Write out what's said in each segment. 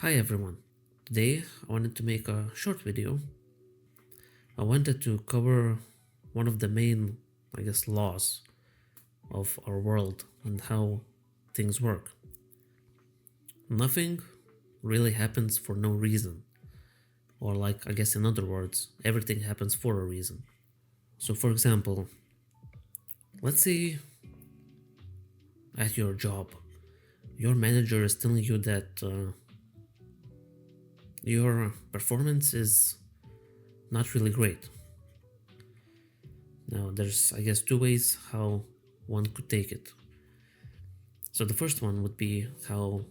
Hi everyone. Today I wanted to make a short video. I wanted to cover one of the main, laws of our world and how things work. Nothing really happens for no reason. Or in other words, everything happens for a reason. So for example, let's say at your job, your manager is telling you that your performance is not really great. Now, there's, two ways how one could take it. So, the first one would be how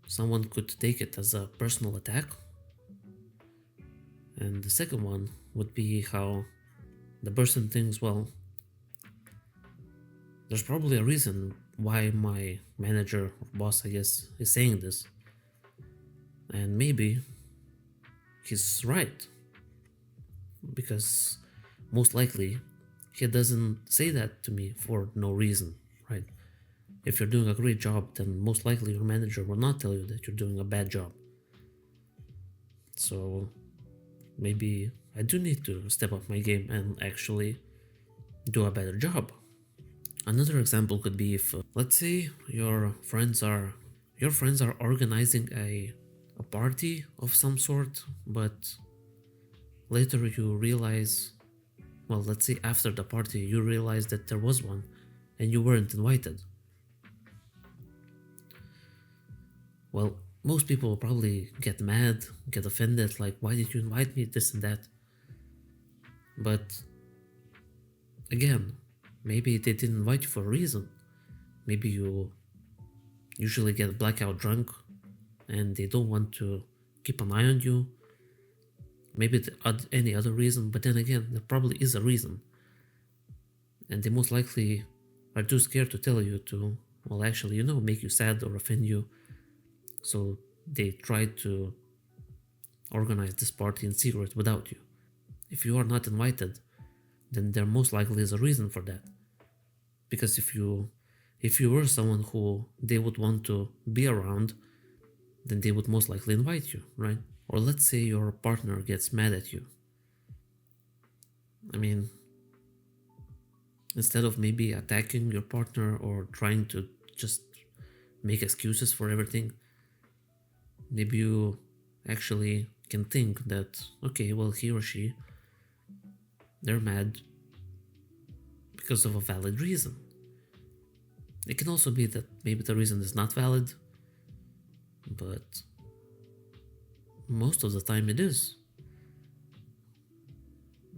someone could take it as a personal attack. And the second one would be how the person thinks, well, there's probably a reason why my manager or boss, is saying this. And maybe he's right. Because most likely he doesn't say that to me for no reason, right? If you're doing a great job, then most likely your manager will not tell you that you're doing a bad job. So maybe I do need to step up my game and actually do a better job. Another example could be if let's say your friends are organizing a party of some sort, but later you realize, well, let's say after the party you realize that there was one and you weren't invited. Well, most people will probably get mad, get offended, like, why did you invite me, this and that. But again, maybe they didn't invite you for a reason. Maybe you usually get blackout drunk and they don't want to keep an eye on you. Maybe any other reason, but then again, there probably is a reason. And they most likely are too scared to tell you to, well, actually, make you sad or offend you. So they try to organize this party in secret without you. If you are not invited, then there most likely is a reason for that. Because if you were someone who they would want to be around, then they would most likely invite you, right? Or let's say your partner gets mad at you. I mean, instead of maybe attacking your partner or trying to just make excuses for everything, maybe you actually can think that, okay, well, he or she, they're mad because of a valid reason. It can also be that maybe the reason is not valid, but most of the time it is.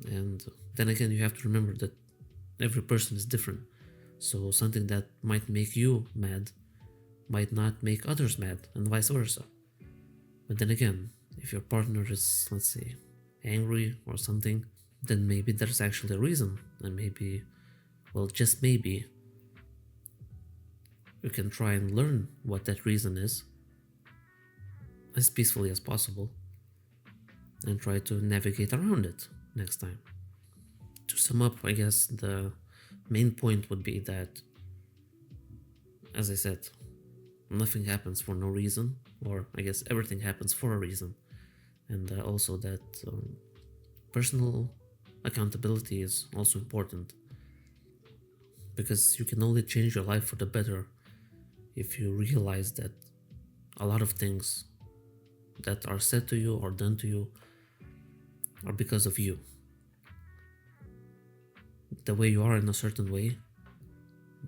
And then again, you have to remember that every person is different. So something that might make you mad might not make others mad, and vice versa. But then again, if your partner is, let's say, angry or something, then maybe there's actually a reason. And maybe, well, just maybe, you can try and learn what that reason is as peacefully as possible and try to navigate around it next time. To sum up, I guess the main point would be that, as I said, nothing happens for no reason, or I guess everything happens for a reason. And also that personal accountability is also important, because you can only change your life for the better if you realize that a lot of things that are said to you or done to you are because of you. The way you are in a certain way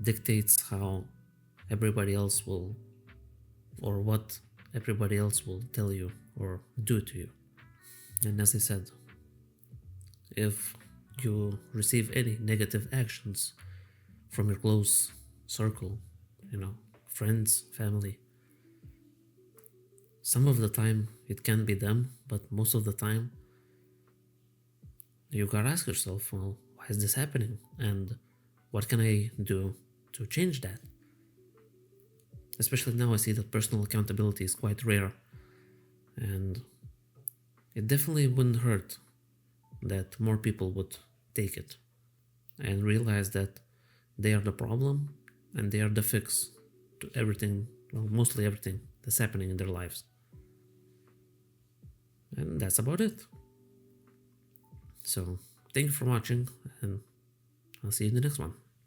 dictates how everybody else will, or what everybody else will tell you or do to you. And as I said, if you receive any negative actions from your close circle, friends, family, some of the time it can be them, but most of the time you gotta ask yourself, well, why is this happening? And what can I do to change that? Especially now I see that personal accountability is quite rare, and it definitely wouldn't hurt that more people would take it and realize that they are the problem and they are the fix to everything, well, mostly everything that's happening in their lives. And that's about it. So thank you for watching, and I'll see you in the next one.